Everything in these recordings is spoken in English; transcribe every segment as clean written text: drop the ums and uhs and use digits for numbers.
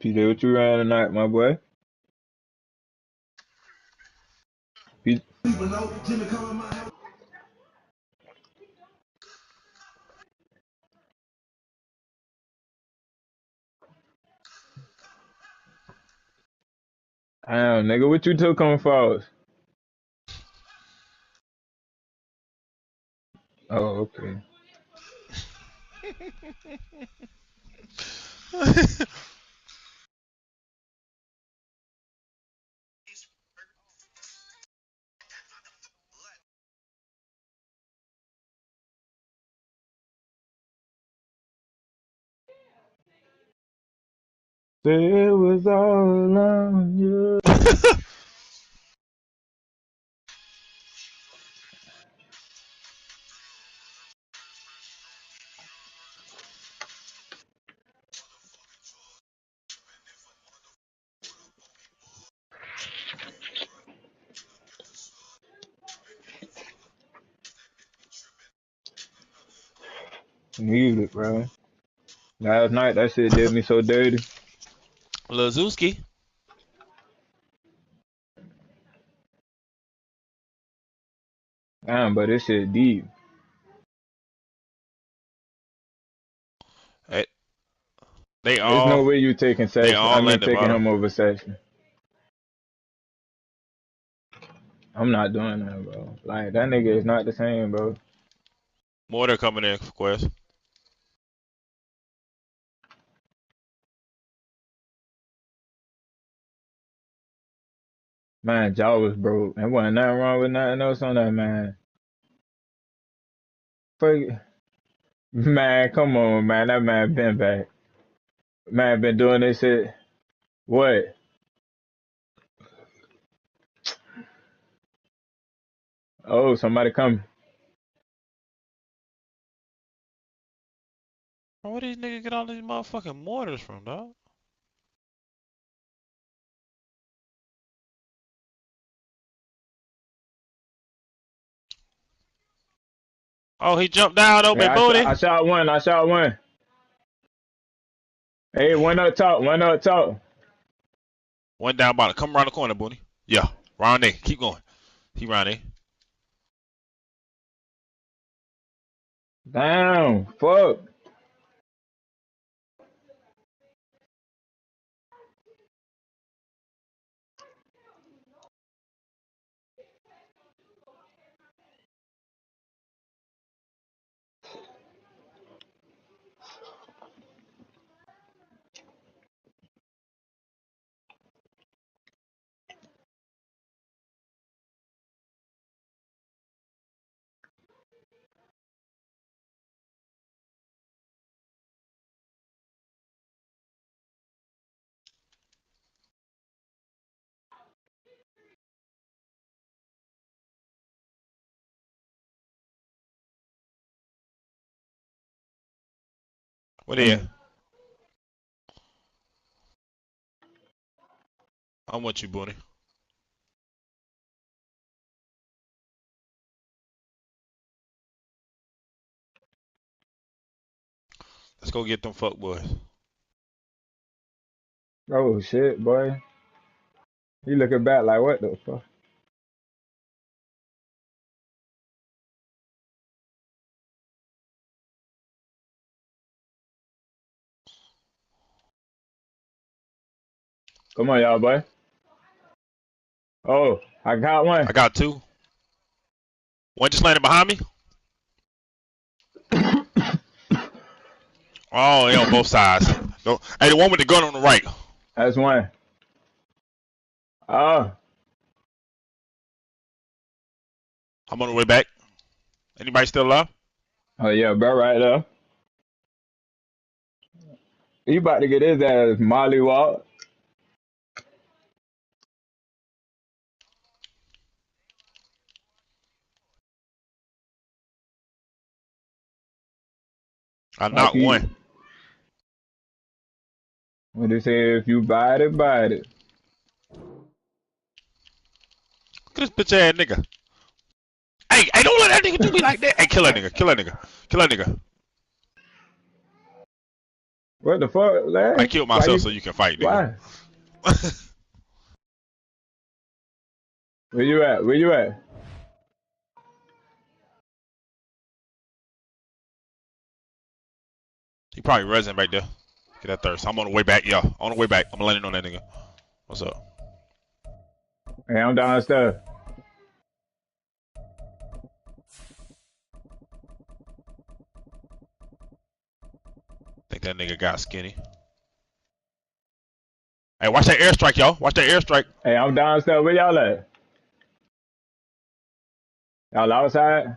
PJ, what you around tonight, my boy? P- Damn, nigga, what you took on falls? Oh, okay. Say it was all on you. Music, bro. Last night, that shit did me so dirty. Lazuski. Damn, but this shit deep. Hey, they There's no all way you taking section. I mean, in the taking bottom. him over section. I'm not doing that, bro. Like, that nigga is not the same, bro. More than coming in for Quest. Man, jaw was broke. There wasn't nothing wrong with nothing else on that, man. Fuck. Man, come on, man. That man been back. Man been doing this shit. What? Oh, somebody come. Where these niggas get all these motherfucking mortars from, dog? Oh, he jumped down, open Yeah, booty. I shot one. I shot one. Hey, one up top. One up top. One down bottom. Come around the corner, booty. Yeah, round there. Keep going. He round there. Damn. Fuck. What Come is? on. I'm with you, booty. Let's go get them fuck boys. Oh, shit, boy. You looking back like, what the fuck? Come on, y'all, boy. Oh, I got one. I got two. One just landed behind me. Oh, yeah, on both sides. No, hey, the one with the gun on the right. That's one. Oh, I'm on the way back. Anybody still alive? oh yeah, bro, right there. He about to get his ass Molly walk. I Like knocked he, one. when they say if you bite it, bite it. Look at this bitch ass nigga. Hey, don't let that nigga do me like that. Hey, kill that nigga. Kill that nigga. Kill that nigga. What the fuck, I lad? killed Why myself you? so you can fight, nigga. Why? Where you at? Where you at? He probably resin back there. Get that thirst. I'm on the way back, yeah. On the way back. I'm landing on that nigga. What's up? Hey, I'm downstairs. Think that nigga got skinny. Hey, watch that airstrike, y'all. Watch that airstrike. Hey, I'm downstairs. Where y'all at? Y'all outside?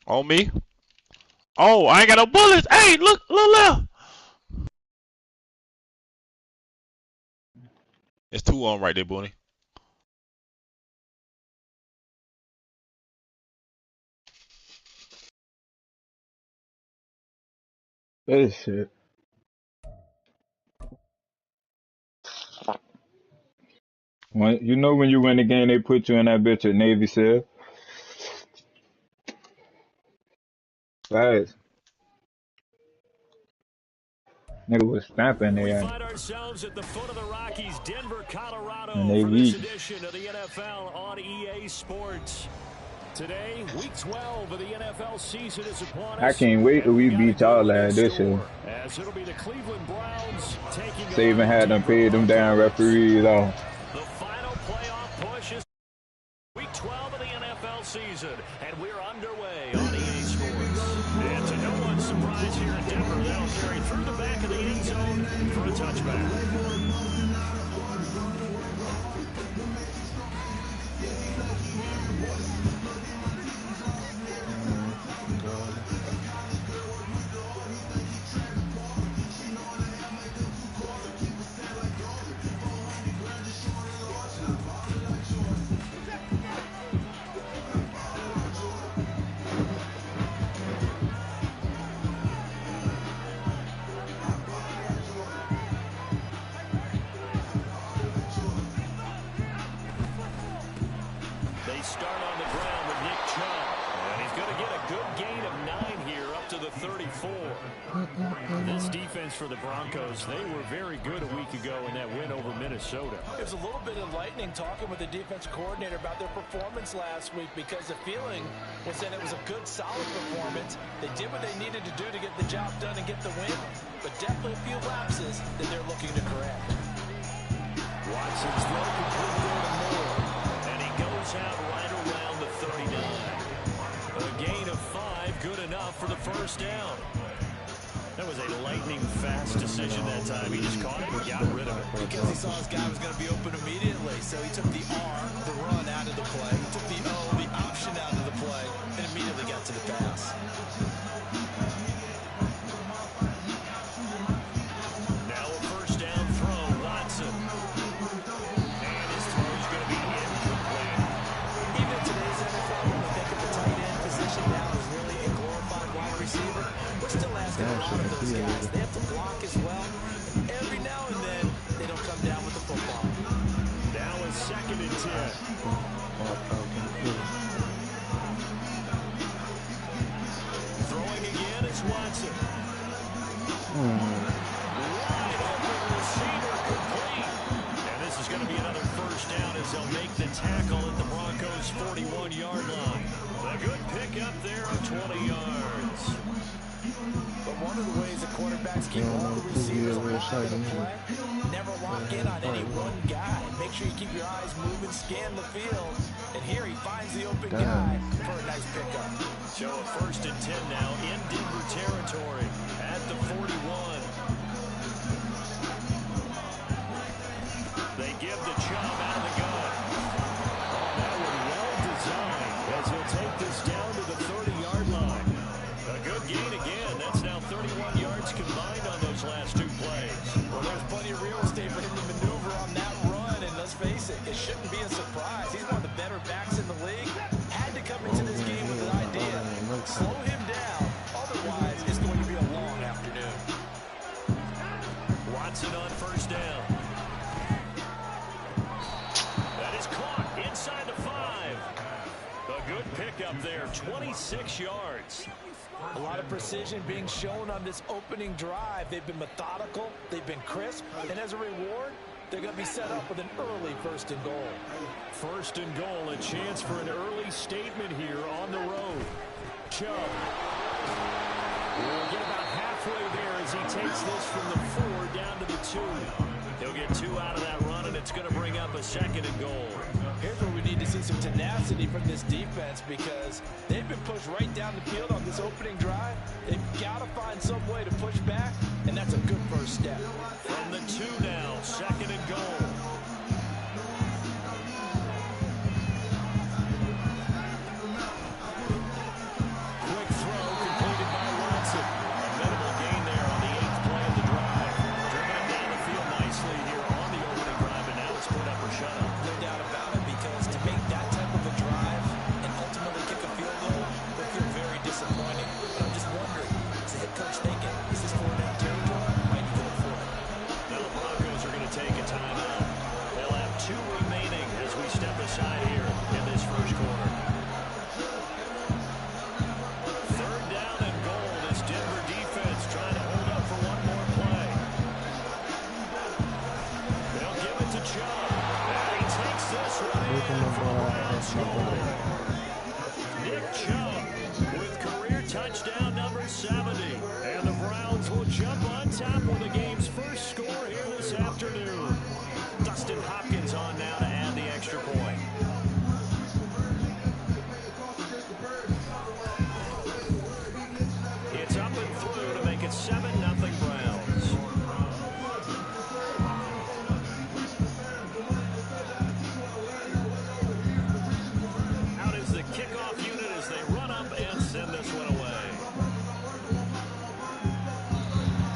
On me. Oh, I ain't got no bullets. Hey, look left. It's 2 on right there, Booney. This shit. When, you know when you win the game, they put you in that bitch at Navy SEAL. Guys, nigga was stamping We there, find ourselves at the foot of the Rockies, Denver, and Colorado, they for this weak. edition of the NFL on EA Sports. Today, Week 12 of the NFL season is upon I us, can't wait till and we we got a beat good y'all one in lad this year. store, as it'll be the Cleveland Browns taking on Saban the had them Denver paid them down Broncos. referees off. The final playoff push is Week 12 of the NFL season, and we're underway on EA Sports. And to no one's surprise here in Denver, that'll carry through the back of the end zone for a touchback. They start on the ground with Nick Chubb, and he's going to get a good gain of 9 here up to the 34. This defense for the Broncos, they were very good a week ago in that win over Minnesota. It was a little bit enlightening talking with the defense coordinator about their performance last week, because the feeling was that it was a good, solid performance. They did what they needed to do to get the job done and get the win, but definitely a few lapses that they're looking to correct. Watson's throw completed to Moore, and he goes out right around the 39. A gain of 5, good enough for the first down. That was a lightning-fast decision that time. He just caught it and got rid of it. Because he saw his guy was going to be open immediately, so he took the R, the run, out of the play. He took the O, the option, out of the play, and immediately got to the pass. Now a first down throw, Watson. And his throw is going to be incomplete. Even in today's NFL, when we think of the tight end position now as really a glorified wide receiver, we're still asking a lot of those guys. They have to block as well. Every now and then, they don't come down with the football. Now a 2nd and 10. Throwing again is Watson. Wide open receiver complete. And this is going to be another first down as they'll make the tackle at the Broncos' 41-yard line. A good pickup there of 20 yards. But one of the ways the quarterbacks keep all the receivers alive in the play, never lock in on any one guy. Make sure you keep your eyes moving, scan the field. And here he finds the open guy for a nice pickup. So a 1st and 10 now in Denver territory at the 41. They give the Chubb out of the gun. Oh, that one well designed as he'll take this down to the 30-yard line. A good gain again. That's now 31 yards combined on those last 2 plays. Well, there's plenty of real estate for him to maneuver on that run. And let's face it, it shouldn't be a surprise. He's one of the better backs in the league. Had to come into this game with an idea. Slow him down pickup there, 26 yards. A lot of precision being shown on this opening drive. They've been methodical, they've been crisp, and as a reward, they're going to be set up with an early 1st and goal. 1st and goal, a chance for an early statement here on the road. Chubb will get about halfway there as he takes this from the 4 down to the 2. He'll get 2 out of that run, and it's going to bring up a 2nd and goal. Here's where we need to see some tenacity from this defense because they've been pushed right down the field on this opening drive. They've got to find some way to push back, and that's a good first step. From the 2 now, 2nd and goal. Quick throw completed by Watson. A minimal gain there on the 8th play of the drive. Driven down the field nicely here on the opening drive, and now it's put up or shut up. No doubt about it, because to make that type of a drive and ultimately kick a field goal would feel very disappointing. But I'm just wondering, is the head coach thinking, is this 4-down territory? Might he go for it? Now the Broncos are going to take a timeout. They'll have 2 remaining as we step aside here in this first quarter. 3rd down and goal. This Denver defense trying to hold up for one more play. They'll give it to Chubb. And he takes this one in for the Browns score. Nick Chubb with career touchdown number 70. And the Browns will jump on top with the game's first score here this afternoon. Dustin Hopkins on now to add the extra point. It's up and through to make it 7-0 Browns. Out is the kickoff unit as they run up and send this one away.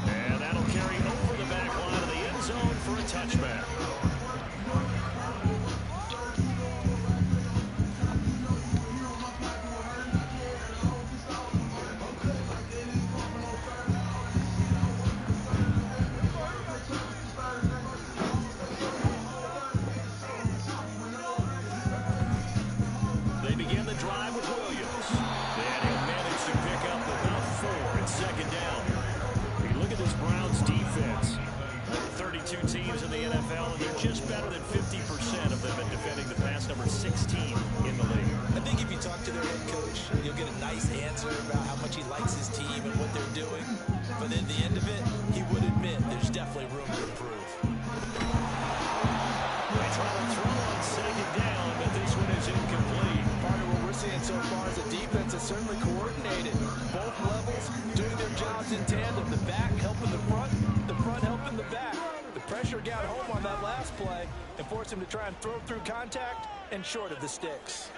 And that'll carry over the back line of the end zone for a touchback. They begin the drive with Williams. And he'll manage to pick up about 4 and 2nd down. You look at this Browns defense. There are 32 teams in the NFL, and they're just better than 50% of them in defending the pass, number 16 in the league. I think if you talk to their head coach, you'll get a nice answer about how much he likes his team and what they're doing. But at the end of it, he would admit there's definitely room to improve. They try to throw on 2nd down, but this one is incomplete. Part of what we're seeing so far is the defense is certainly coordinated. Both levels doing their jobs in tandem. The back helping the front helping the back. The pressure got home on that last play and forced him to try and throw through contact and short of the sticks.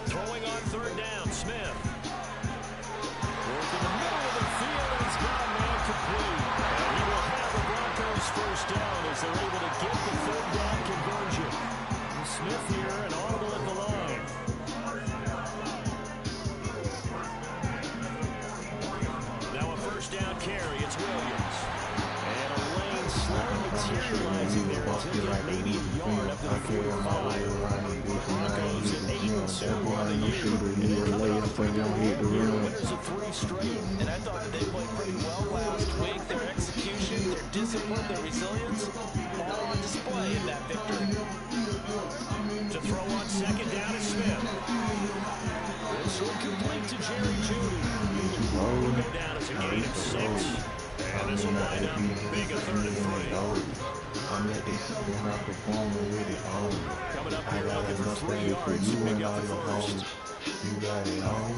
Throwing on 3rd down, Smith. Work in the middle of the field, and he's got a man complete. And he will have the Broncos 1st down as they're able to get the 3rd down conversion. And Smith here, an audible at the line. Now a 1st down carry, it's Williams. And a lane slowly materializing there until you get maybe a yard up to the 45. Broncos at 8-2 on the year. Winners of 3 straight. And I thought they played pretty well last week. Their execution, their discipline, their resilience, all on display in that victory. To throw on 2nd down is Smith. This one complete to Jerry Jeudy. We'll go down as a gain of 6. And this will wind up being a 3rd and 3. Coming up here looking for 3 yards to pick up the first. You got it all.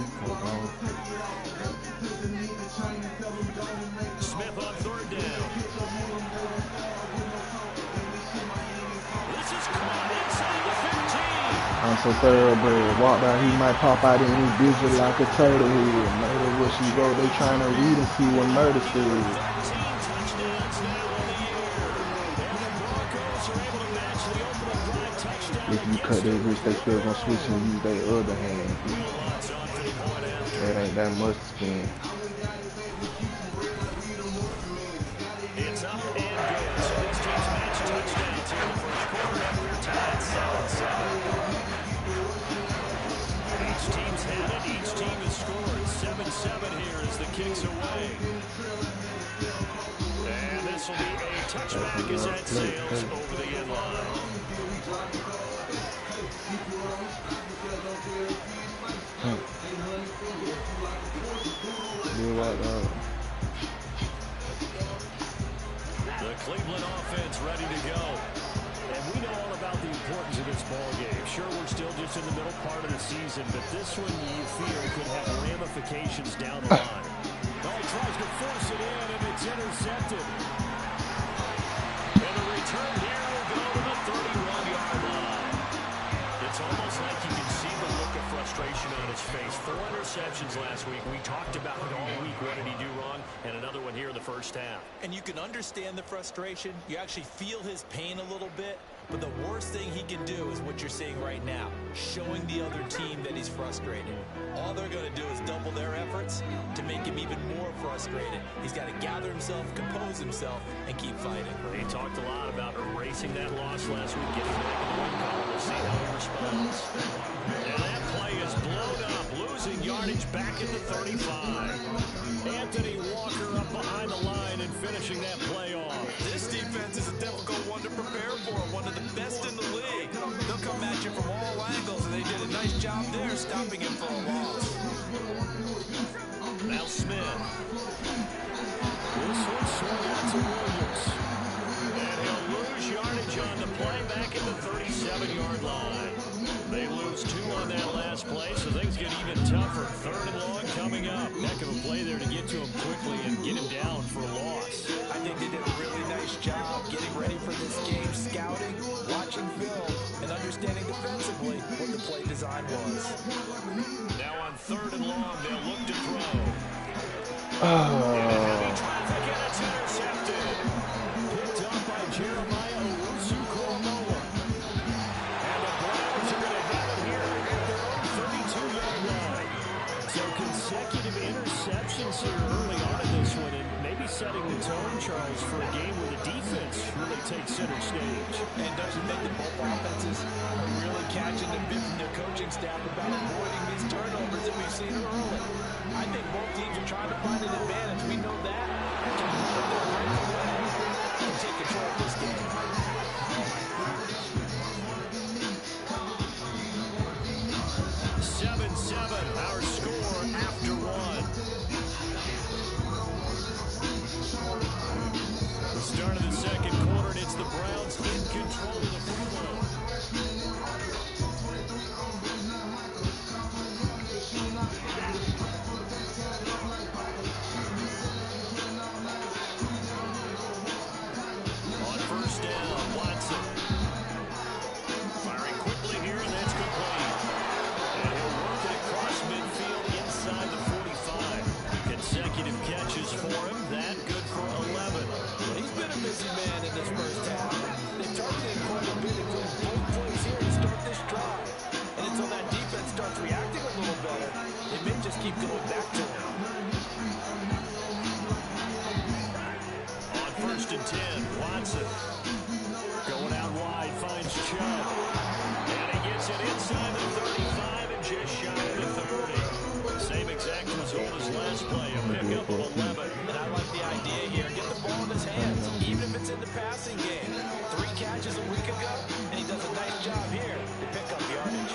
Smith on 3rd down. This is caught inside the 15. I'm so thoroughbred. Walk out, he might pop out in his vision like a turtle head. Murder what she wrote, they trying to read and see what murder says. 13 touchdowns now on the year. And the Broncos are able to match the opening drive touchdown. If you cut their wrist, they still gonna switch and use their other hand. Lots on for the point after. That ain't that much to spend. It's up and good. So this team's match touchdowns here in the first quarter, and we're tied 7-7. 7 here as the kick's away. And this will be a touchback as that sails over the end line. The Cleveland offense ready to go. And we know all about the importance of this ball game. Sure, we're still just in the middle part of the season, but this one you feel could have ramifications down the line. Oh, he tries to force it in, and it's intercepted. And the return here will go to the 31-yard line. It's almost like you can see the look of frustration on his face. 4 interceptions last week. We talked about it all week. What did he do wrong? And another one here in the first half. And you can understand the frustration. You actually feel his pain a little bit. But the worst thing he can do is what you're seeing right now, showing the other team that he's frustrated. All they're going to do is double their efforts to make him even more frustrated. He's got to gather himself, compose himself, and keep fighting. He talked a lot about erasing that loss last week, getting back in the win column. We'll see how he responds. And that play is blown up, losing yardage back at the 35. Anthony Walker up behind the line and finishing that play off. This defense is a difficult one to prepare for, one of the best in the league. They'll come at you from all angles, and they did a nice job there stopping him for a loss. Now Smith. This one swung out to Williams. And he'll lose yardage on the play back at the 37-yard line. They lose 2 on that last play, so things get even tougher. 3rd and long coming up. Heck of a play there to get to him quickly and get him down for a loss. I think they did a really nice job getting ready for this game, scouting, watching film, and understanding defensively what the play design was. Now on 3rd and long, they'll look to throw. Oh. Heavy traffic, and it's intercepted. Picked up by Jeremiah Owusu-Koromoa. And the Browns are going to have it here at their own 32-yard line. So consecutive interceptions here early on in this one, and maybe setting the tone, Charles, for a game where the defense really takes center stage. And doesn't make the both offenses are really catching the bit from their coaching staff about avoiding these turnovers that we've seen early. I think both teams are trying to find an advantage. We know that. And take control of this game. 7-7, our score after 1. The start of the second quarter, and it's the Browns in control of the football. On 1st down, Watson. Firing quickly here, and that's complete. And he'll work it across midfield inside the 45. Consecutive catches for him. That good for 11. He's been a busy man in this first half. They've targeted him quite a bit, including both plays here to start this drive. And until that defense starts reacting a little better, they may just keep going back to him. On 1st and 10, Watson. Going out wide, finds Chubb. And he gets it inside the 35 and just shy of the 30. Same exact result as last play, a pickup of 11. And I like the idea here. Get the ball in his hands, even if it's in the passing game. 3 catches a week ago, and he does a nice job here to pick up yardage.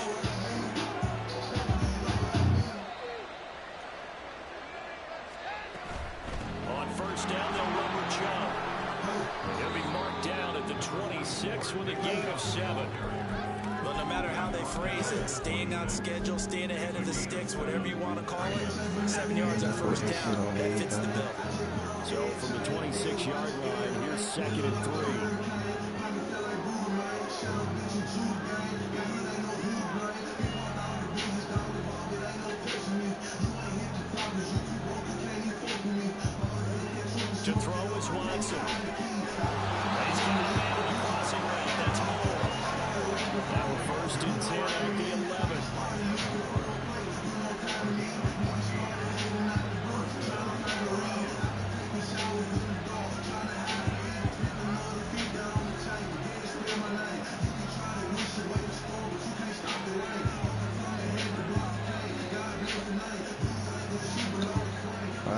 On 1st down, they'll run with Chubb. He'll be marked down at the 26 with a gain of 7. But no matter how they phrase it, staying on schedule, staying ahead of the sticks, whatever you want to call it, 7 yards on 1st down, that fits the bill. So from the 26-yard line, here's 2nd and 3. To throw is Watson. He's got a man on the crossing route. That's Moore. Now 1st and 10 at the 11.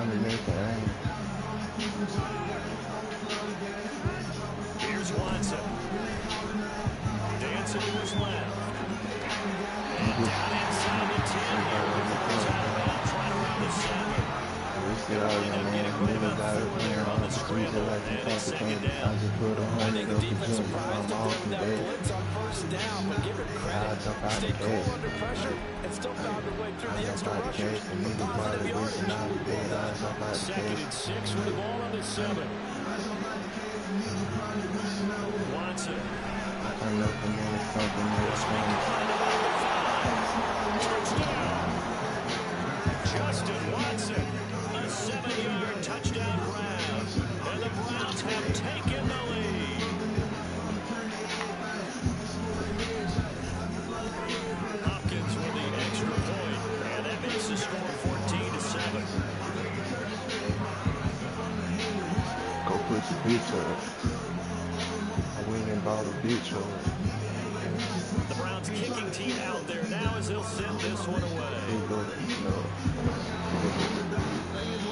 underneath the aim. Here's Watson. Dancing to his left. And down inside the 10. Goes out of bounds right around the 7. On the scramble, and it's second down. I think the defense surprised to throw that blitz on first down, but give it credit. Stayed cool under pressure and still found a way through the extra rushers for positive yardage. Second and 6 with the ball on the 7. Watson. Touchdown. Justin Watson. A 7-yard touchdown grab. And the Browns have taken the lead. Hopkins with the extra point. And that makes the score 14-7. Go put your bitch up. I went and bought a bitch up. The Browns kicking team out there now as they'll send this one away.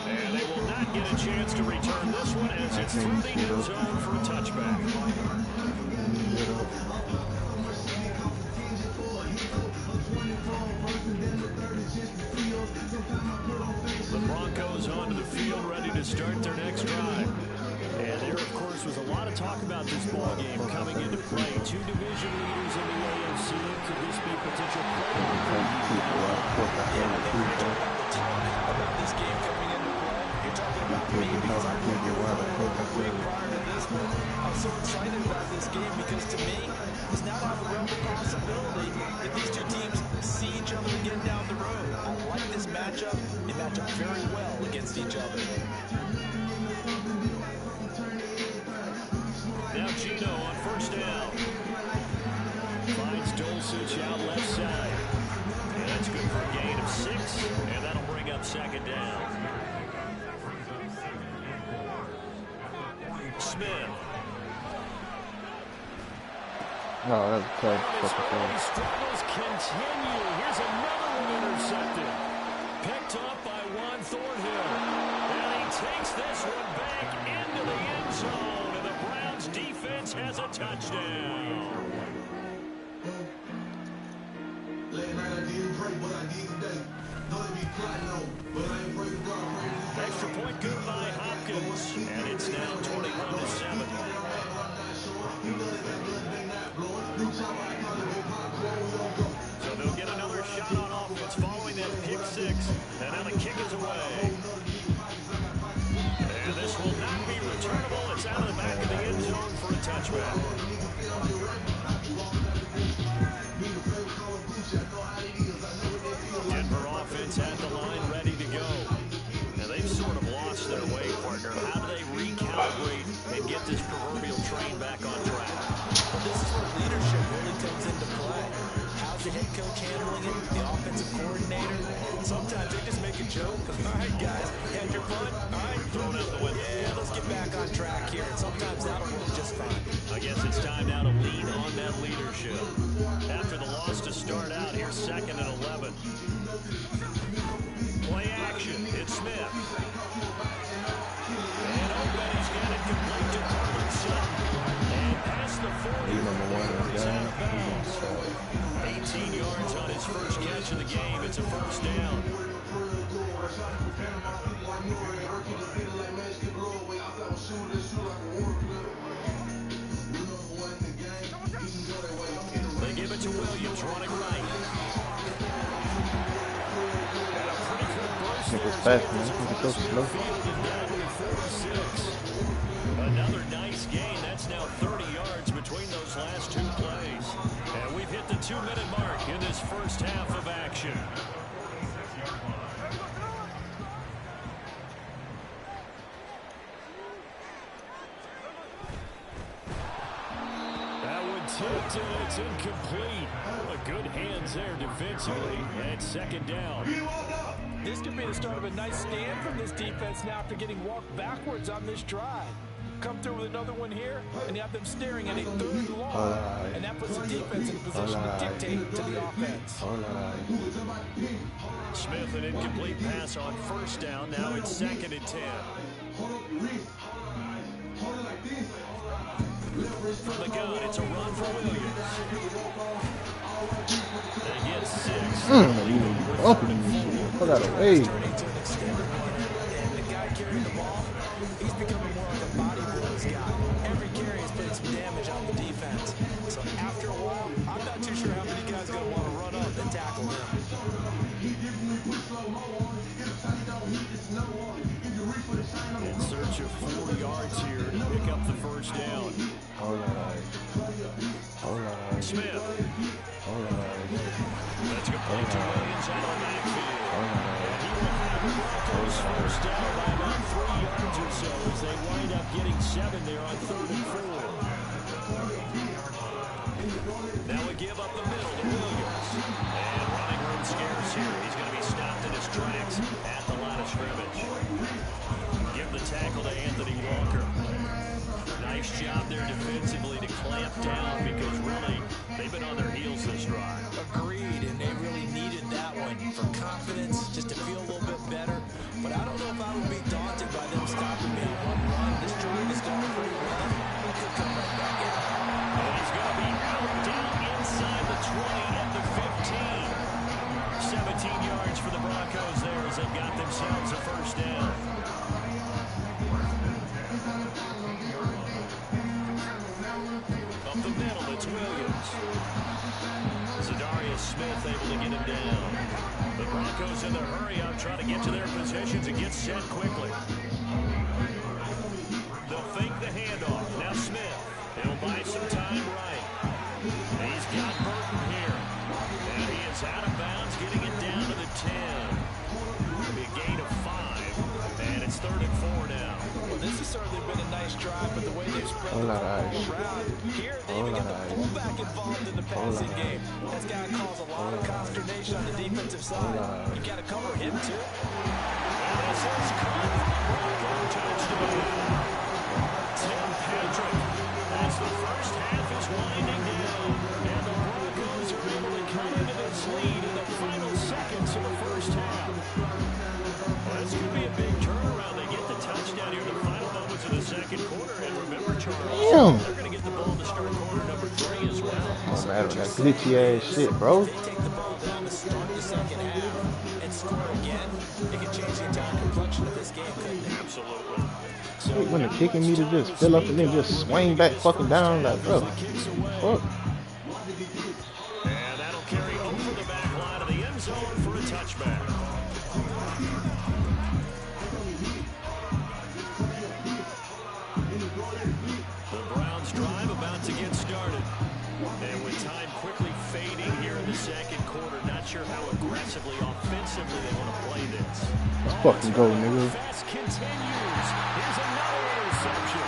And they will not get a chance to return this one as it's through the end zone for a touchback. The Broncos onto the field ready to start their next drive. And there, of course, was a lot of talk about this ball game coming into play. Two division leaders in the AFC. Could this be potential About this game coming into play, you're talking about me because I think you're one week prior to this one. I'm so excited about this game because to me, it's not out of the realm of possibility that these two teams see each other again down the road. I like this matchup. They match up very well against each other. Now Gino on first down. Finds Dulcich out left side. And that's good for a gain of 6. And that'll bring up second down. Smith. No, that's close. Struggles continue. Here's another one intercepted. Picked up by Juan Thornhill. And he takes this one back into the end zone. And the Browns defense has a touchdown. Extra point good by Hopkins. And it's now 21-7. So they'll get another shot on offense following that pick 6. And now the kick is away. And this will not be returnable. It's out of the back of the end zone for a touchback. Denver offense at the line ready to go. Now they've sort of lost their way, partner. How do they recalibrate and get this proverbial train back on track? Well, this is where leadership really comes into play. How's the head coach handling it? The offensive coordinator? Sometimes they just make a joke. All right, guys, had your fun? All right, throw it out the window. Yeah, let's get back on track here. And sometimes that'll work just fine. I guess it's time now to lean on that leadership. After the loss to start out, here's second and 11. Play action. It's Smith. And Obey's got it complete to Carter Sutton. And past the 40. He's out of bounds. 18 yards on his first catch of the game. It's a first down. They give it to Williams, running right. And a pretty good burst there. Fast, man. It's so slow. Another nice gain. That's now 30 yards between those last two plays. And we've hit the 2-minute mark in this first half of action. That one tipped and it's incomplete. Good hands there defensively. And second down. This could be the start of a nice stand from this defense now after getting walked backwards on this drive. come through with another one here, and you have them staring at a third and long, and that puts the defense in a position to dictate to the offense. Smith, an incomplete pass on first down. Now it's 2nd and 10. From the gun, it's a run for Williams. They get 6. Opening this shit. Pull out away. Turning to an extended run, and the guy carrying the ball, he's becoming more like a body boys guy. Every carry is putting some damage on the defense. So after a while, I'm not too sure how many guys are going to want to run up and tackle him. In search of 4 yards here to pick up the first down. Smith. That's complete to Williams out of the backfield. And he will have the Broncos first down by about 3 yards or so as they wind up getting 7 there on 3rd and 4. Now we give up the middle to Williams. And running room scarce here. He's going to be stopped in his tracks at the line of scrimmage. Give the tackle to Anthony Walker. Nice job there defensively to clamp down because really they've been on their heels this drive. Agreed, and they really needed that one for confidence, just to feel a little bit better. But I don't know if I would be daunted by them stopping me on one run. This drive is going pretty well. We could come right back in. And he's going to be out down inside the 20 at the 15. 17 yards for the Broncos there as they've got themselves a first down. Up the middle, it's Williams. Zadarius Smith able to get him down. The Broncos in the hurry up, trying to get to their positions and get set quickly. They'll fake the handoff. Now Smith. He'll buy some time right. He's got Burton here. And he is out of bounds, getting it down to the 10. It'll be a gain of 5. And it's 3rd and 4 now. Well, this has certainly been a nice drive, but the way they've spread the ball around, here they even get the fullback involved in the passing game. That's got to cause a lot of consternation on the defensive side. You got to cover him, too. And this is caught. Bronco touchdown. Tim Patrick, as the first half is winding down, and the Broncos are able to come into this lead in the final seconds of the first half. Well, this could be a big turnaround. They get the touchdown here in the final moments of the second quarter. And remember, Charles, they're going to get the ball to start quarter number 3 as well. Don't matter that glitchy ass shit, bro. They take the ball down to start the second half and score again. It can change the entire complexion of this game, couldn't it? Absolutely. So when they're kicking me to just fill up and then just swing back fucking down, like, bro. Fuck. And that'll carry over the back line of the end zone for a touchback. The Browns drive about to get started. And with time quickly fading here in the second quarter, not sure how aggressively, offensively they want to play this. Let's fucking go, nigga. Fast continues. Here's another interception.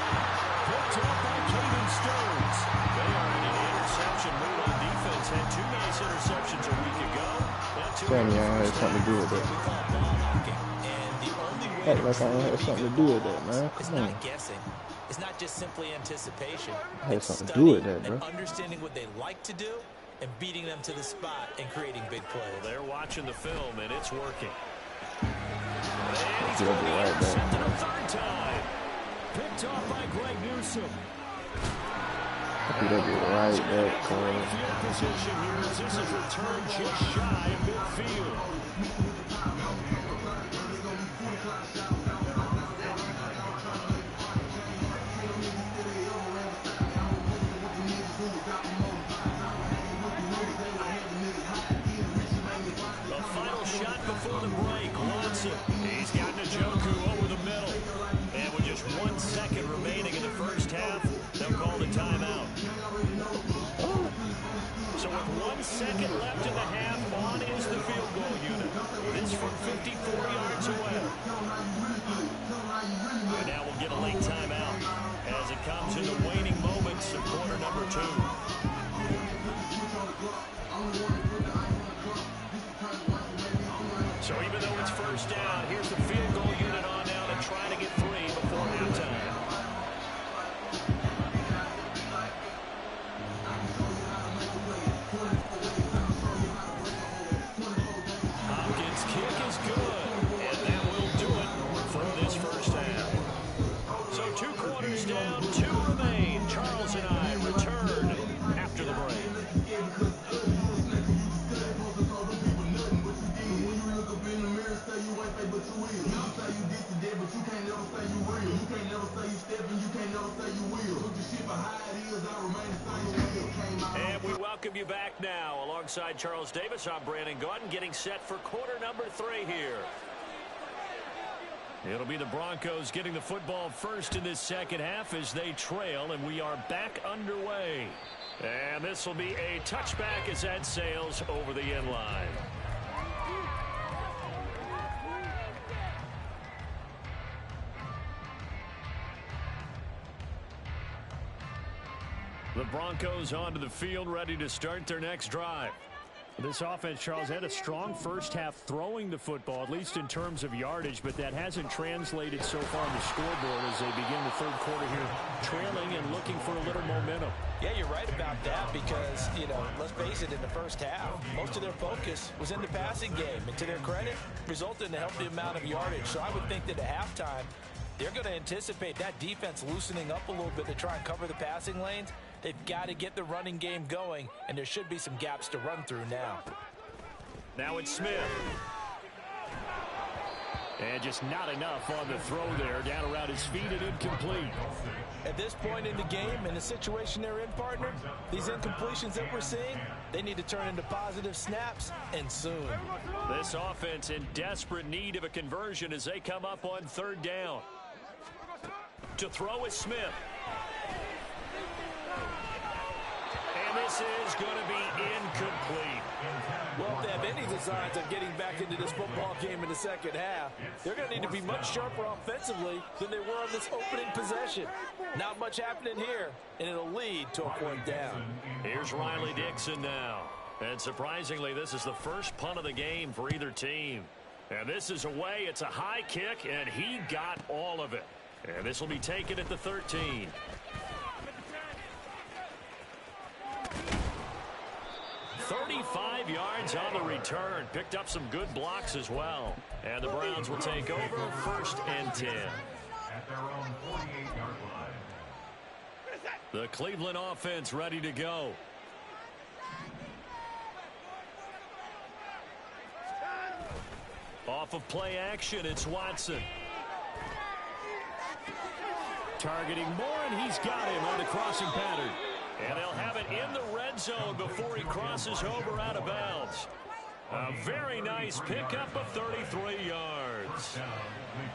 Picked up by Caden Stearns. They are in an interception mood on defense. Had 2 nice interceptions a week ago. Sammy, I had something to do with that. Act like I don't have something to do with that, man. It's Come on. not guessing. It's not just simply anticipation. I had It's something to do with studying that, bro. and understanding what they like to do and beating them to the spot and creating big plays. They're watching the film, and it's working. Get up right back. Intercepted a 3rd time. Picked off by Greg Newsome. Get up right back, Field position here as this is returned just shy of midfield. The final shot before the break. Watson. He's got Njoku over the middle. And with just 1 second remaining in the first half, they'll call the timeout. So with 1 second left in the half, on is the field goal unit. This from 54 yards away. And now we'll get a late timeout as it comes in the waning moments of quarter number 2. So even though it's first down, here's the field goal unit on now to try to get 3 before halftime. welcome you back now. Alongside Charles Davis, I'm Brandon Gaudin, getting set for quarter number 3 here. It'll be the Broncos getting the football first in this second half as they trail, and we are back underway. And this will be a touchback as that sails over the end line. The Broncos onto the field, ready to start their next drive. This offense, Charles, had a strong first half throwing the football, at least in terms of yardage, but that hasn't translated so far on the scoreboard as they begin the third quarter here, trailing and looking for a little momentum. Yeah, you're right about that because, let's face it, in the first half, most of their focus was in the passing game. And to their credit, resulted in a healthy amount of yardage. So I would think that at halftime, they're going to anticipate that defense loosening up a little bit to try and cover the passing lanes. They've got to get the running game going, and there should be some gaps to run through now. Now it's Smith. And just not enough on the throw there. Down around his feet and incomplete. At this point in the game, in the situation they're in, partner, these incompletions that we're seeing, they need to turn into positive snaps, and soon. This offense in desperate need of a conversion as they come up on third down. To throw is Smith. And this is going to be incomplete. Well, if they have any designs of getting back into this football game in the second half, they're going to need to be much sharper offensively than they were on this opening possession. Not much happening here, and it'll lead to a point down. Here's Riley Dixon now. And surprisingly, this is the first punt of the game for either team. And this is away. It's a high kick, and he got all of it. And this will be taken at the 13. "35 yards on the return. Picked up some good blocks as well. And the Browns will take over 1st and 10. The Cleveland offense ready to go. Off of play action, it's Watson. Targeting Moore, and he's got him on the crossing pattern. And they'll have it in the red zone before he crosses over out of bounds. A very nice pickup of 33 yards.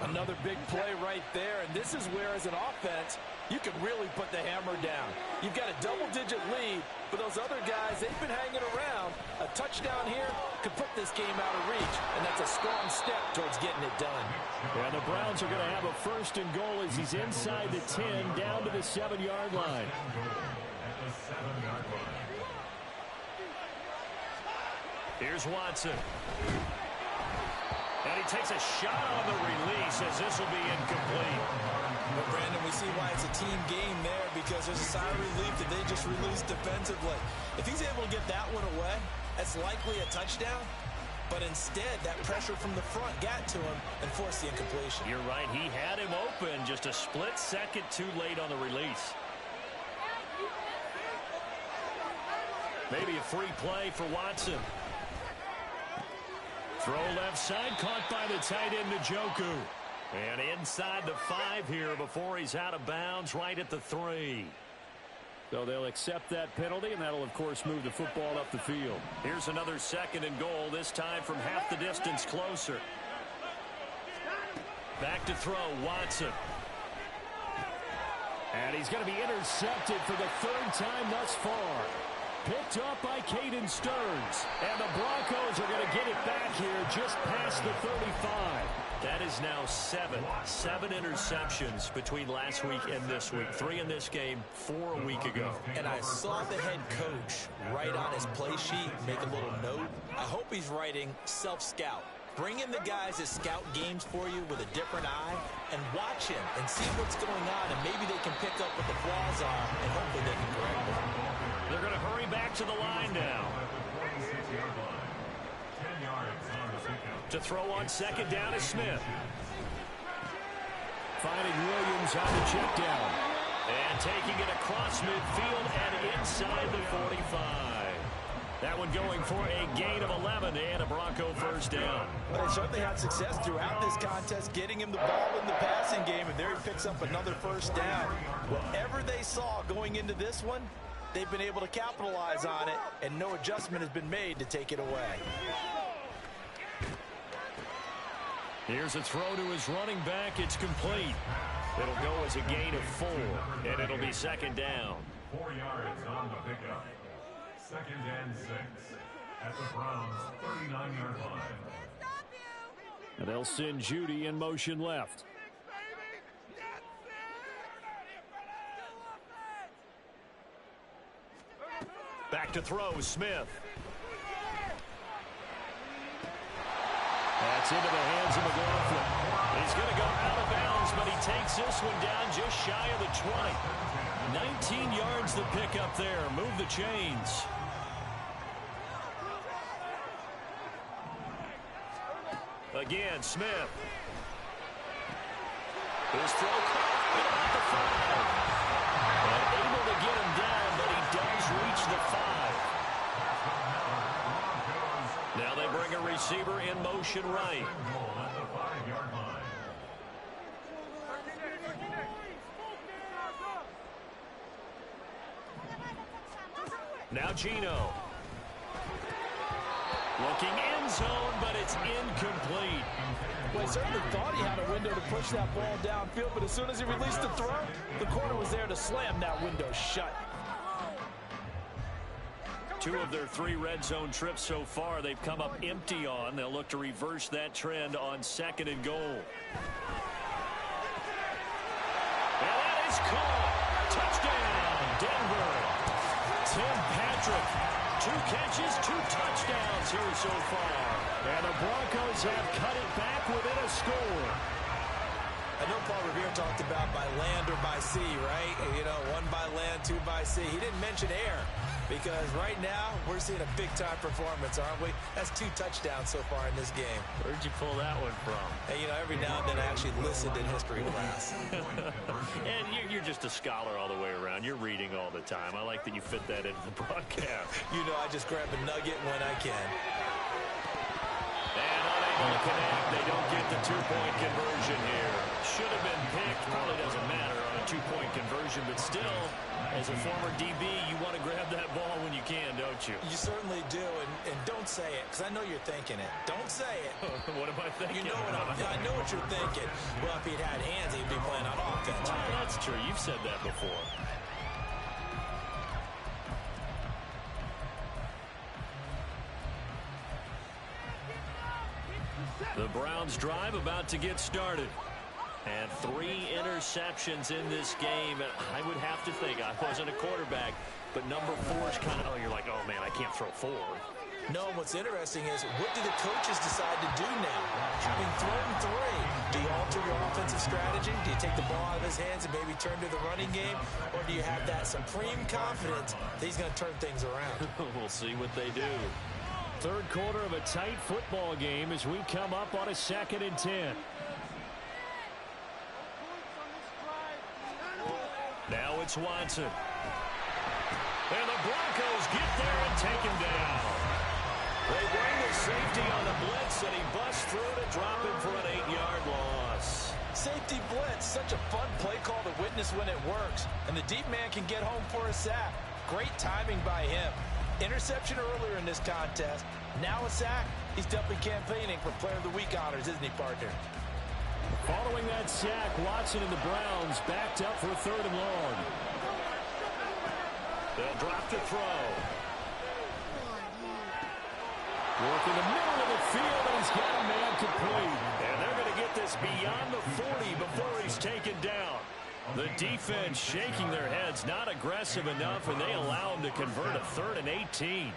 Another big play right there, and this is where, as an offense, you can really put the hammer down. You've got a double-digit lead, but those other guys, they've been hanging around. A touchdown here could put this game out of reach, and that's a strong step towards getting it done. And the Browns are going to have a 1st and goal as he's inside the 10, down to the 7-yard line. Here's Watson. And he takes a shot on the release as this will be incomplete. Well, Brandon, we see why it's a team game there because there's a sigh of relief that they just released defensively. If he's able to get that one away, that's likely a touchdown. But instead, that pressure from the front got to him and forced the incompletion. You're right. He had him open just a split second too late on the release. Maybe a free play for Watson. Throw left side, caught by the tight end, Njoku. And inside the 5 here before he's out of bounds, right at the 3. So they'll accept that penalty, and that'll, of course, move the football up the field. Here's another 2nd and goal, this time from half the distance closer. Back to throw, Watson. And he's going to be intercepted for the 3rd time thus far. Picked up by Caden Stearns. And the Broncos are going to get it back here just past the 35. That is now 7 interceptions between last week and this week. 3 in this game, 4 a week ago. And I saw the head coach write on his play sheet, make a little note. I hope he's writing self-scout. Bring in the guys that scout games for you with a different eye and watch him and see what's going on, and maybe they can pick up what the flaws are, and hopefully they can correct them. They're going to hurry back to the line now. To throw on 2nd down is Smith. Finding Williams on the check down. And taking it across midfield and inside the 45. That one going for a gain of 11 and a Bronco 1st down. But they certainly had success throughout this contest, getting him the ball in the passing game, and there he picks up another 1st down. Whatever they saw going into this one, they've been able to capitalize on it, and no adjustment has been made to take it away. Here's a throw to his running back. It's complete. It'll go as a gain of 4, and it'll be second down. 4 yards on the pickup. 2nd and 6 at the Browns' 39-yard line. And they'll send Judy in motion left. Back to throw, Smith. That's into the hands of McLaughlin. He's going to go out of bounds, but he takes this one down just shy of the 20. 19 yards the pickup there. Move the chains. Again, Smith. His throw caught at the 5. And able to get him down, but he does reach the 5. Now they bring a receiver in motion right. Now Gino. Looking end zone, but it's incomplete. Well, he certainly thought he had a window to push that ball downfield, but as soon as he released the throw, the corner was there to slam that window shut. 2 of their 3 red zone trips so far they've come up empty on. They'll look to reverse that trend on 2nd and goal. And that is caught. Touchdown, Denver. Tim Patrick. 2 catches, 2 touchdowns here so far. And the Broncos have cut it back within a score. I know Paul Revere talked about by land or by sea, right? You know, 1 by land, 2 by sea. He didn't mention air because right now we're seeing a big-time performance, aren't we? That's 2 touchdowns so far in this game. Where'd you pull that one from? Hey, you know, every now and then I actually listened in history class. And you're just a scholar all the way around. You're reading all the time. I like that you fit that into the broadcast. You know, I just grab a nugget when I can. And unable to connect. They don't get the 2-point conversion here. Should have been picked. Probably doesn't matter on a 2-point conversion, but still, as a former DB, you want to grab that ball when you can, don't you? You certainly do, and don't say it, because I know you're thinking it. Don't say it. What am I thinking? You know I know what you're thinking. Well, if he'd had hands, he'd be playing on offense. Oh, that's true. You've said that before. The Browns drive about to get started. And 3 interceptions in this game. I would have to think, I wasn't a quarterback, but number 4 is kind of, you're like, oh man, I can't throw 4. No, what's interesting is, what do the coaches decide to do now? Having thrown 3, do you alter your offensive strategy? Do you take the ball out of his hands and maybe turn to the running game? Or do you have that supreme confidence that he's going to turn things around? We'll see what they do. 3rd quarter of a tight football game as we come up on a 2nd and 10. Now it's Watson. And the Broncos get there and take him down. They bring the safety on the blitz, and he busts through to drop him for an 8-yard loss. Safety blitz, such a fun play call to witness when it works. And the deep man can get home for a sack. Great timing by him. Interception earlier in this contest. Now a sack. He's definitely campaigning for Player of the Week honors, isn't he, partner? Following that sack, Watson and the Browns backed up for 3rd and long. They'll drop to throw. Work in the middle of the field, and he's got a man complete. And they're going to get this beyond the 40 before he's taken down. The defense shaking their heads, not aggressive enough, and they allow him to convert a 3rd and 18.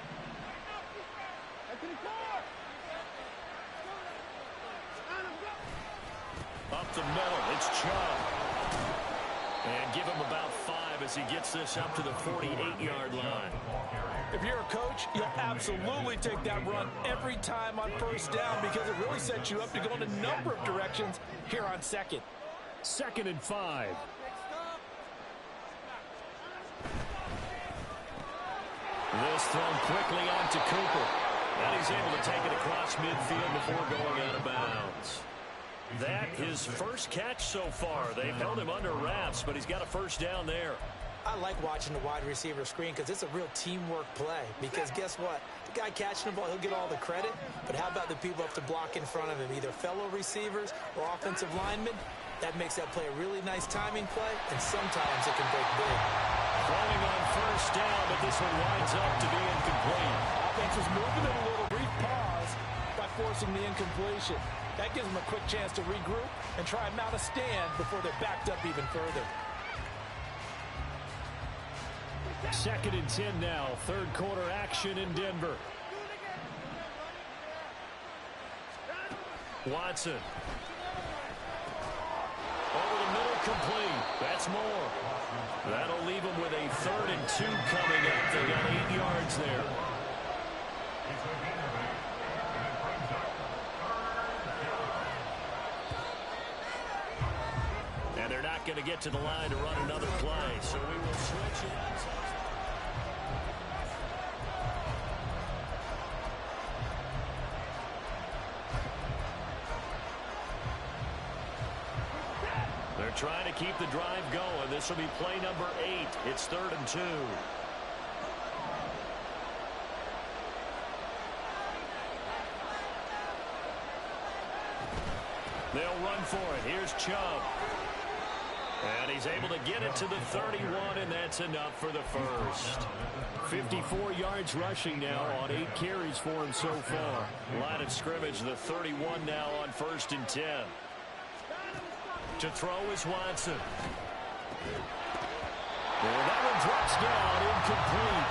Up the middle, it's Chubb. And give him about 5 as he gets this up to the 48-yard line. If you're a coach, you'll absolutely take that run every time on 1st down because it really sets you up to go in a number of directions here on 2nd. 2nd and 5. This thrown quickly on to Cooper. And he's able to take it across midfield before going out of bounds. That his first catch so far. They've held him under wraps, but he's got a 1st down there. I like watching the wide receiver screen because it's a real teamwork play. Because guess what? The guy catching the ball, he'll get all the credit. But how about the people up to block in front of him, either fellow receivers or offensive linemen? That makes that play a really nice timing play, and sometimes it can break big. Throwing on first down, but this one winds up to be incomplete. Offense was moving in a little brief pause by forcing the incompletion. That gives them a quick chance to regroup and try and mount a stand before they're backed up even further. 2nd and 10 now. Third quarter action in Denver. Watson. Over the middle, complete. That's more. That'll leave them with a 3rd and 2 coming up. They got 8 yards there. And they're not going to get to the line to run another play, so we will switch it up. They're trying to keep the drive going. This will be play number 8. It's 3rd and 2. They'll run for it. Here's Chubb. And he's able to get it to the 31, and that's enough for the first. 54 yards rushing now on 8 carries for him so far. Line of scrimmage, the 31 now on 1st and 10. To throw is Watson. Well, that one drops down, incomplete.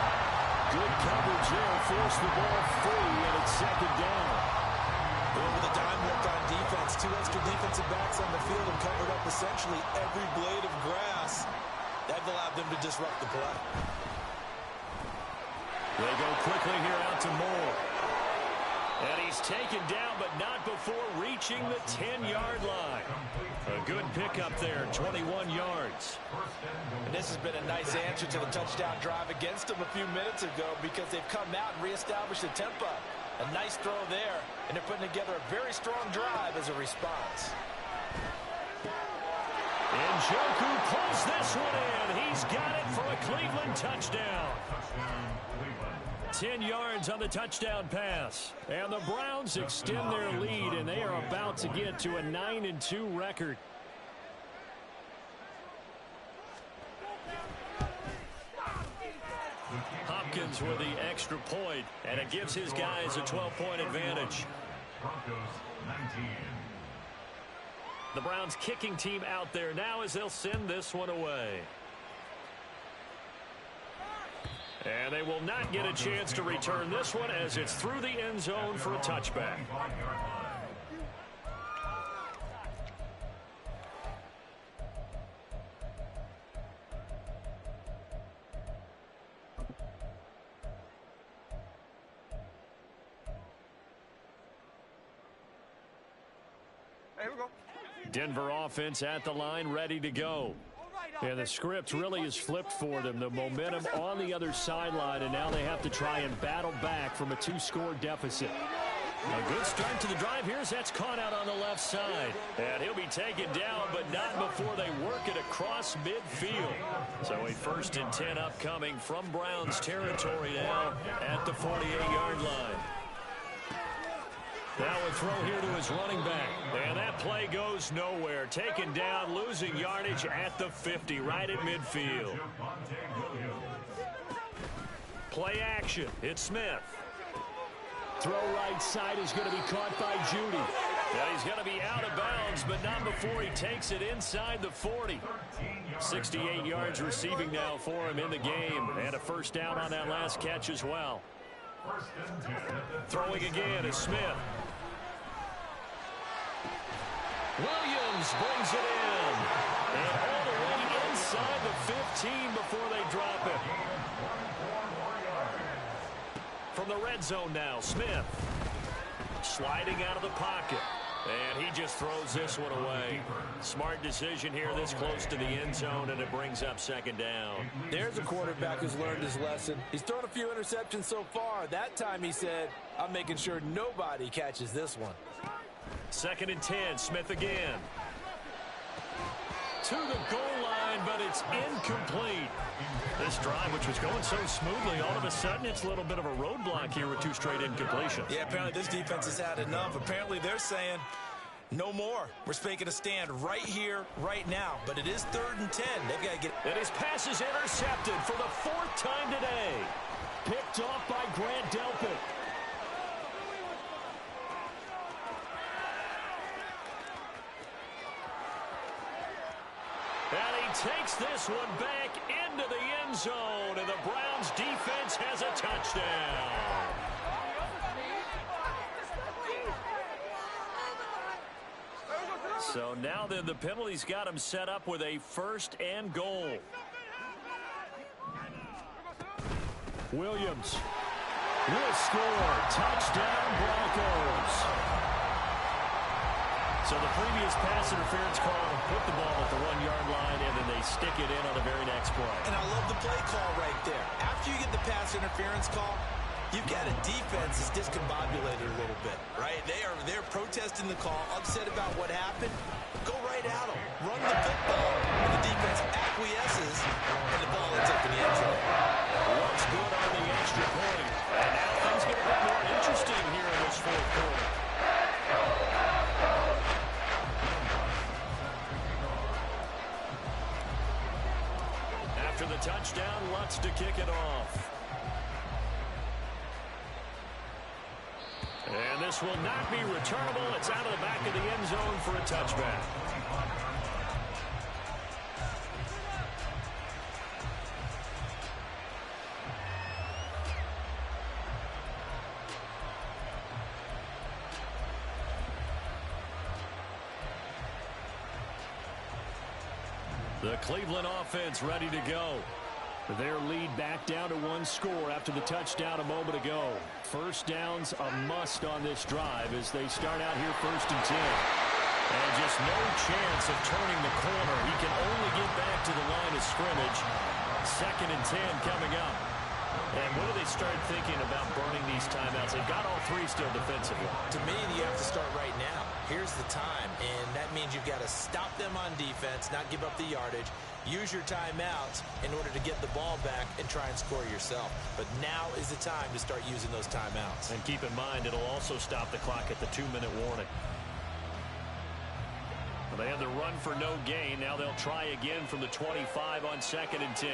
Good coverage there, forced the ball free, and it's 2nd down. With the dime worked on defense, 2 extra defensive backs on the field and covered up essentially every blade of grass. That allowed them to disrupt the play. They go quickly here out to Moore. And he's taken down, but not before reaching the 10-yard line. A good pickup there, 21 yards. And this has been a nice answer to the touchdown drive against them a few minutes ago because they've come out and reestablished the tempo. A nice throw there, and they're putting together a very strong drive as a response. Njoku pulls this one in. He's got it for a Cleveland touchdown. 10 yards on the touchdown pass. And the Browns extend their lead, and they are about to get to a 9-2 record. Hopkins with the extra point, and it gives his guys a 12-point advantage. The Browns kicking team out there now as they'll send this one away. And they will not get a chance to return this one as it's through the end zone for a touchback. Denver offense at the line, ready to go. And the script really is flipped for them. The momentum on the other sideline, and now they have to try and battle back from a 2-score deficit. A good start to the drive here as that's caught out on the left side. And he'll be taken down, but not before they work it across midfield. So a 1st and 10 upcoming from Browns territory now at the 48-yard line. Now a throw here to his running back. And that play goes nowhere. Taken down, losing yardage at the 50, right at midfield. Play action. It's Smith. Throw right side is going to be caught by Judy. And he's going to be out of bounds, but not before he takes it inside the 40. 68 yards receiving now for him in the game. And a 1st down on that last catch as well. Throwing again is Smith. Williams brings it in. And all the way inside the 15 before they drop it. From the red zone now, Smith. Sliding out of the pocket. And he just throws this one away. Smart decision here this close to the end zone, and it brings up 2nd down. There's a quarterback who's learned his lesson. He's thrown a few interceptions so far. That time he said, I'm making sure nobody catches this one. 2nd and 10, Smith again. To the goal line, but but it's incomplete. This drive, which was going so smoothly, all of a sudden it's a little bit of a roadblock here with 2 straight incompletions. Yeah, apparently this defense has had enough. Apparently they're saying, no more. We're making a stand right here, right now. But it is 3rd and 10. They've got to get... And his pass is intercepted for the 4th time today. Picked off by Grant Delpit. And he takes this one back into the end zone, and the Browns defense has a touchdown. So now then the penalty's got him set up with a 1st and goal. Williams will score. Touchdown Broncos. So the previous pass interference call put the ball at the 1-yard line, and then they stick it in on the very next play. And I love the play call right there. After you get the pass interference call, you've got a defense that's discombobulated a little bit, right? They're protesting the call, upset about what happened. Go right at them. Run the football, and the defense acquiesces, and the ball ends up in the end zone. Looks good on the extra point. And now things get a bit more interesting here in this 4th quarter. After the touchdown, Lutz to kick it off. And this will not be returnable. It's out of the back of the end zone for a touchback. The Cleveland offense ready to go. Their lead back down to 1 score after the touchdown a moment ago. First down's a must on this drive as they start out here 1st and 10. And just no chance of turning the corner. He can only get back to the line of scrimmage. 2nd and 10 coming up. And when do they start thinking about burning these timeouts? They've got all 3 still defensively. To me, you have to start right now. Here's the time, and that means you've got to stop them on defense, not give up the yardage. Use your timeouts in order to get the ball back and try and score yourself. But now is the time to start using those timeouts. And keep in mind, it'll also stop the clock at the 2-minute warning. Well, they had the run for no gain. Now they'll try again from the 25 on 2nd and 10.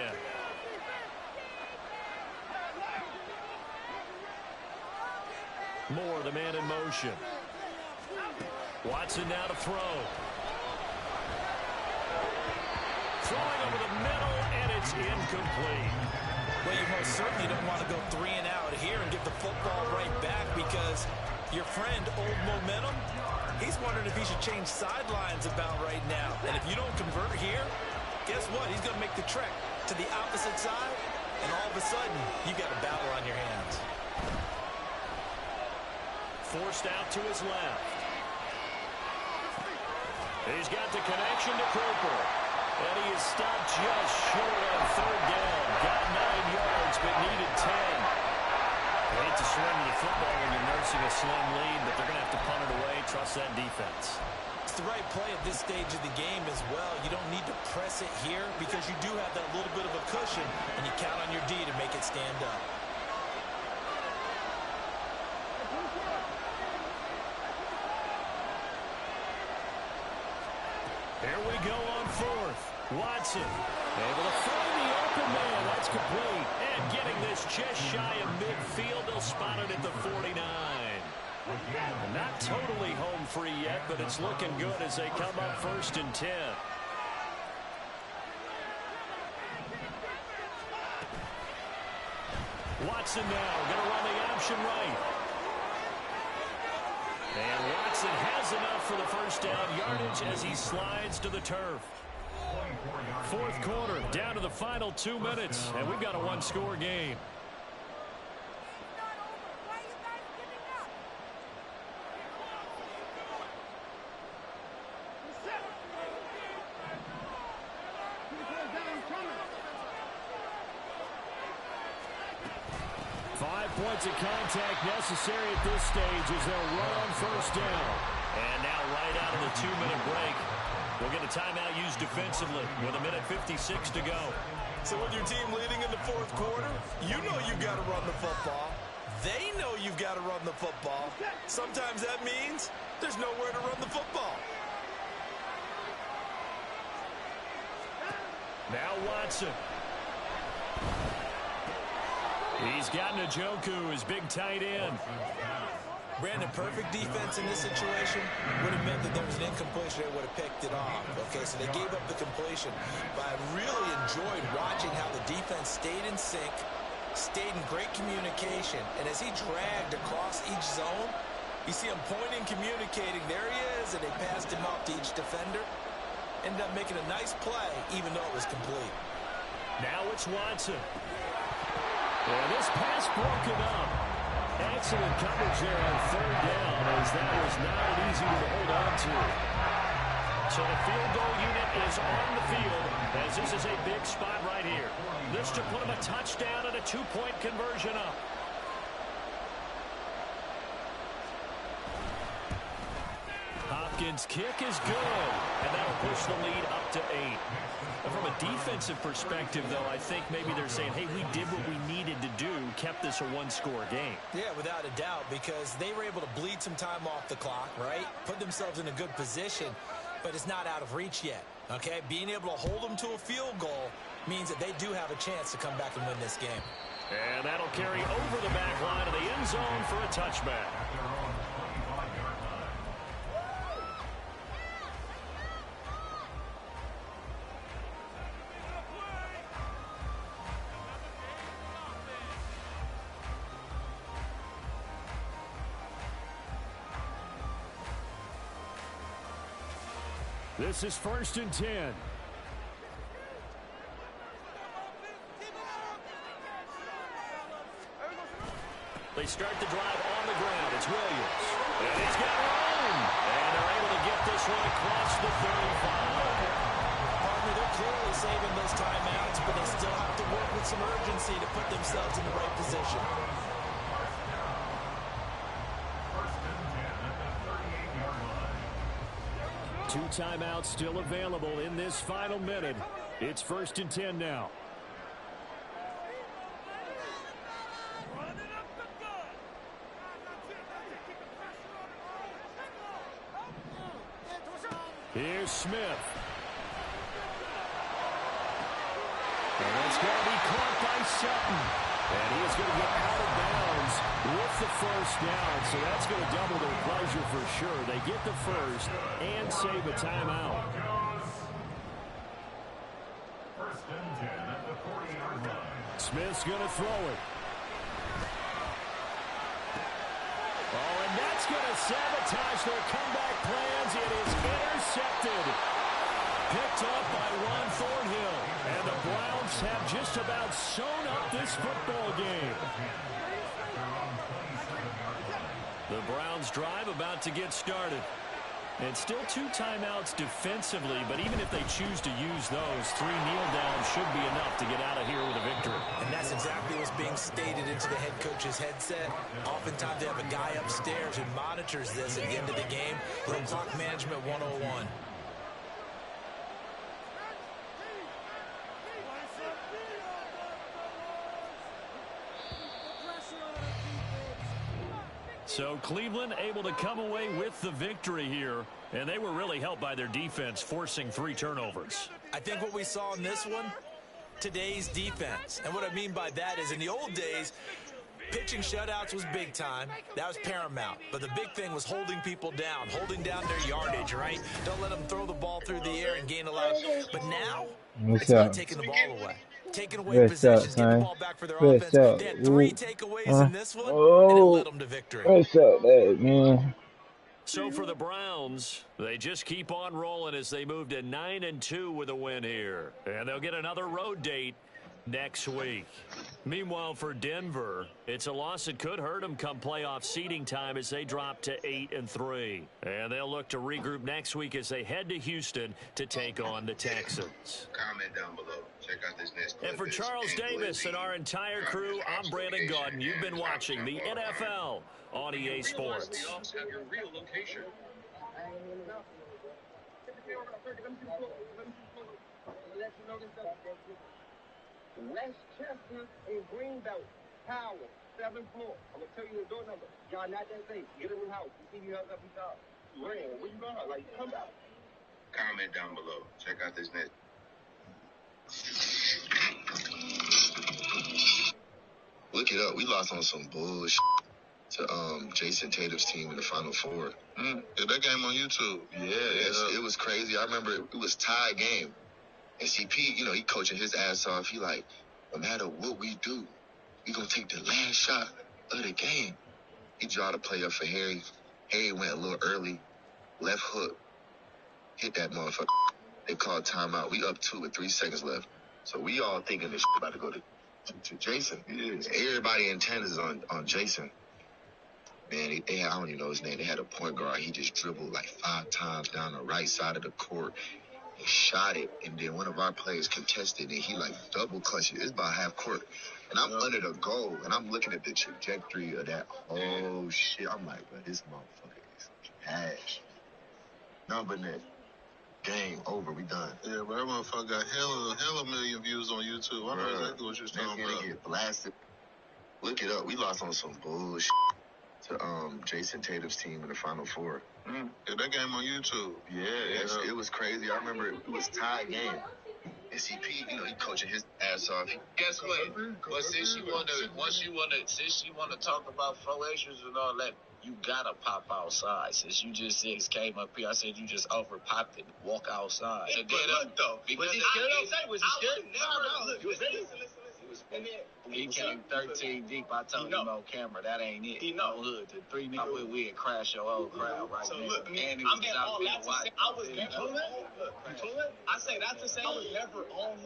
Moore, the man in motion. Watson now to throw. Throwing over the middle, and it's incomplete. Well, you most certainly don't want to go 3 and out here and get the football right back because your friend, Old Momentum, he's wondering if he should change sidelines about right now. And if you don't convert here, guess what? He's going to make the trek to the opposite side, and all of a sudden, you got a battle on your hands. Forced out to his left. He's got the connection to Cooper. And he is stopped just short on 3rd down. Got 9 yards, but needed 10. I hate to surrender the football when you're nursing a slim lead, but they're going to have to punt it away. Trust that defense. It's the right play at this stage of the game as well. You don't need to press it here because you do have that little bit of a cushion, and you count on your D to make it stand up. Here we go on 4th. Watson able to find the open man. That's complete. And getting this just shy of midfield. They'll spot it at the 49. Not totally home free yet, but it's looking good as they come up 1st and 10. Watson now going to run the option right. And Watson has enough for the 1st down yardage as he slides to the turf. 4th quarter, down to the final 2 minutes, and we've got a 1-score game. Points of contact necessary at this stage as they'll run on 1st down. And now right out of the 2-minute break, we'll get a timeout used defensively with 1:56 to go. So with your team leading in the fourth quarter, you know you've got to run the football. They know you've got to run the football. Sometimes that means there's nowhere to run the football. Now Watson. He's got Njoku, his big tight end. Brandon, perfect defense in this situation would have meant that there was an incompletion. They would have picked it off. Okay, so they gave up the completion. But I really enjoyed watching how the defense stayed in sync, stayed in great communication. And as he dragged across each zone, you see him pointing, communicating. There he is, and they passed him off to each defender. Ended up making a nice play, even though it was complete. Now it's Watson. And this pass broken up. Excellent coverage there on third down, as that was not easy to hold on to. So the field goal unit is on the field, as this is a big spot right here. This to put him a touchdown and a 2-point conversion up. Hopkins' kick is good, and that'll push the lead up to 8. From a defensive perspective, though, I think maybe they're saying, hey, we did what we needed to do, kept this a one-score game. Yeah, without a doubt, because they were able to bleed some time off the clock, right? Put themselves in a good position, but it's not out of reach yet, okay? Being able to hold them to a field goal means that they do have a chance to come back and win this game. And that'll carry over the back line of the end zone for a touchback. This is 1st and 10. They start the drive on the ground. It's Williams. And he's got room. And they're able to get this one across the 35. Partner, they're clearly saving those timeouts, but they still have to work with some urgency to put themselves in the right position. Two timeouts still available in this final minute. It's 1st and 10 now. Here's Smith. And it's going to be caught by Sutton. And he is going to get out of bounds with the first down. So that's going to double their pleasure for sure. They get the first and save a timeout. 1st and 10 at the 40-yard line. Smith's going to throw it. Oh, and that's going to sabotage their comeback plans. It is intercepted. Picked up by Ron Thornhill. And the Browns have just about sewn up this football game. The Browns drive about to get started. And still 2 timeouts defensively, but even if they choose to use those, 3 kneel downs should be enough to get out of here with a victory. And that's exactly what's being stated into the head coach's headset. Oftentimes they have a guy upstairs who monitors this at the end of the game. Little clock management 101. So Cleveland able to come away with the victory here, and they were really helped by their defense forcing 3 turnovers. I think what we saw in this one, today's defense. And what I mean by that is in the old days, pitching shutouts was big time. That was paramount. But the big thing was holding people down, holding down their yardage, right? Don't let them throw the ball through the air and gain a lot. But now, it's not taking the ball away. Taking away possessions, getting the ball back for their offense. They had 3 takeaways in this one, and it led them to victory. What's up, man? So for the Browns, they just keep on rolling as they move to 9-2 with a win here. And they'll get another road date next week. Meanwhile, for Denver, it's a loss that could hurt them come playoff seeding time as they drop to 8-3. And they'll look to regroup next week as they head to Houston to take on the Texans. Comment down below. Check out this next clip. And for Charles Davis and our entire crew, I'm Brandon Gautin. You've been watching the NFL on EA Sports. Have your real location. Comment down below. Check out this next. Look it up. We lost on some bullshit to Jason Tatum's team in the Final Four. Yeah, that game on YouTube. Yeah, it was crazy. I remember it was tie game. And CP, he coaching his ass off. He like, no matter what we do, we gonna take the last shot of the game. He draw the play up for Harry. Harry went a little early. Left hook. Hit that motherfucker. They called timeout. We up 2 with 3 seconds left. So we all thinking this shit about to go to Jason. Everybody in tennis is on Jason. Man, they had, I don't even know his name. They had a point guard. He just dribbled like 5 times down the right side of the court and shot it. And then one of our players contested and he like double clutched it. It's about half court. And I'm under the goal and I'm looking at the trajectory of that whole shit. I'm like, bro, this motherfucker is cash. Number net. Game over. We done. Yeah, but that motherfucker got hella million views on YouTube. I know exactly what you're talking about. Get blasted. Look it up. We lost on some bullshit to Jason Tatum's team in the Final Four. Yeah, that game on YouTube. Yeah, it was crazy. I remember it was tie game. And CP, he coaching his ass off. Guess what? But since you wanna talk about 4Hers and all that, you gotta pop outside. Since you just came up here, I said you just overpopped it. Walk outside. Yeah, but look though, was he scared outside? Was he scared? No. You was ready? He came 13 deep. I told him on camera that ain't it. He know. Hood to 3 niggas. We'd crash your whole crowd right so now. Look, and it was all that to say, I was never on him. I say that to say I was never on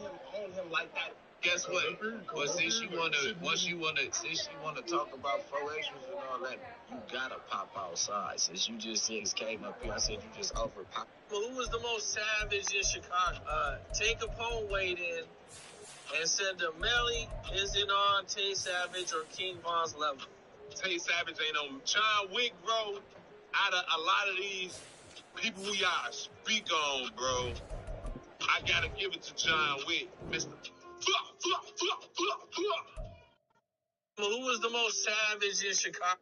him like that. Guess what? But since you wanna talk about 4Hers and all that, you gotta pop outside. Since you just came up here, I said you just overpopped. Well, who was the most savage in Chicago? Take a poll weighed in and said the Melly isn't on Tay Savage or King Von's level. Tay Savage ain't on John Wick, bro. Out of a lot of these people we are speak on, bro, I gotta give it to John Wick, Mr. Well, who was the most savage in Chicago?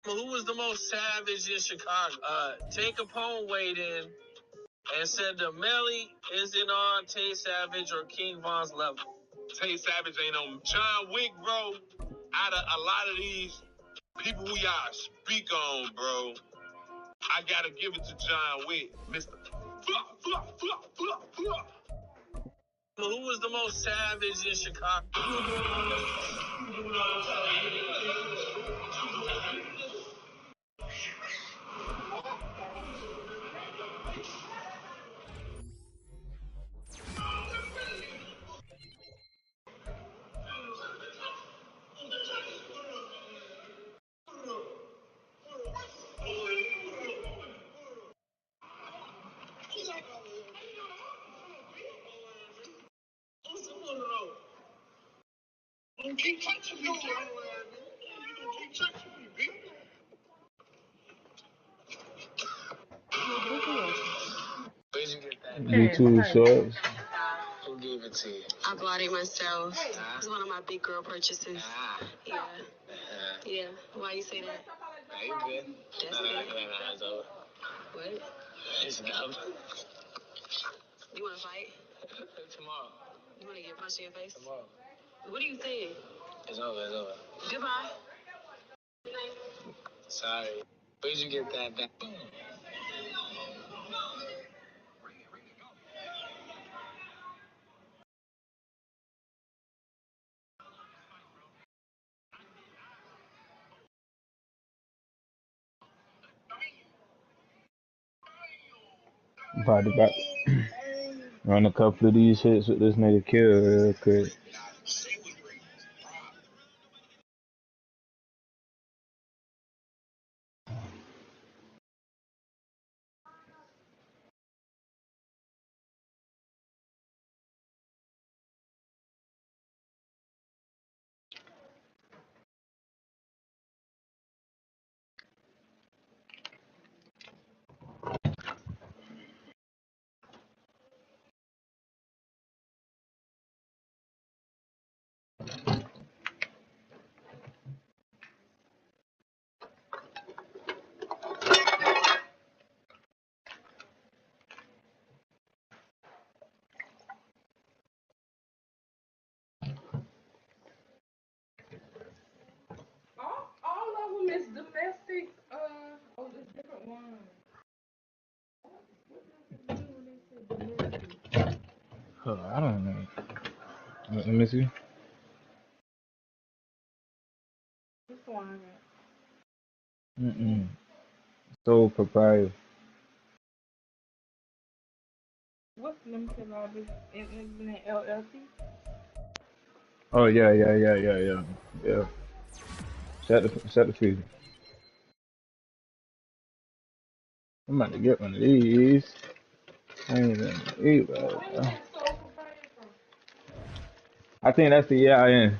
Well, who was the most savage in Chicago? Take a poll weighed in and said the Melly isn't on Tay Savage or King Von's level. Tay Savage ain't on John Wick, bro. Out of a lot of these people we are speak on, bro, I gotta give it to John Wick, Mr. Well, who was the most savage in Chicago? Don't keep touching me, John. You don't keep touching me, bitch. Where'd you get that? YouTube shorts. Who gave it to you? I bought it myself. It's one of my big girl purchases. Yeah. Yeah. Why you say that? Nah, you good. That's It's over. What? It's done. You want to fight? Tomorrow. You want to get punched in your face? Tomorrow. What are you saying? It's over. Goodbye. Sorry. Where'd you get that? About to run a couple of these hits with this nigga Kill real quick. All of them is domestic. Oh, there's different ones. What does it mean when they say domestic? Oh, I don't know. Let me see. This one. Mm-mm. Sole proprietor. What's limited liability? Isn't it LLC? Oh yeah. Yeah. Set the fee. I'm about to get one of these. I ain't even eat right Where you now. get sole proprietor from? I think that's the EIN.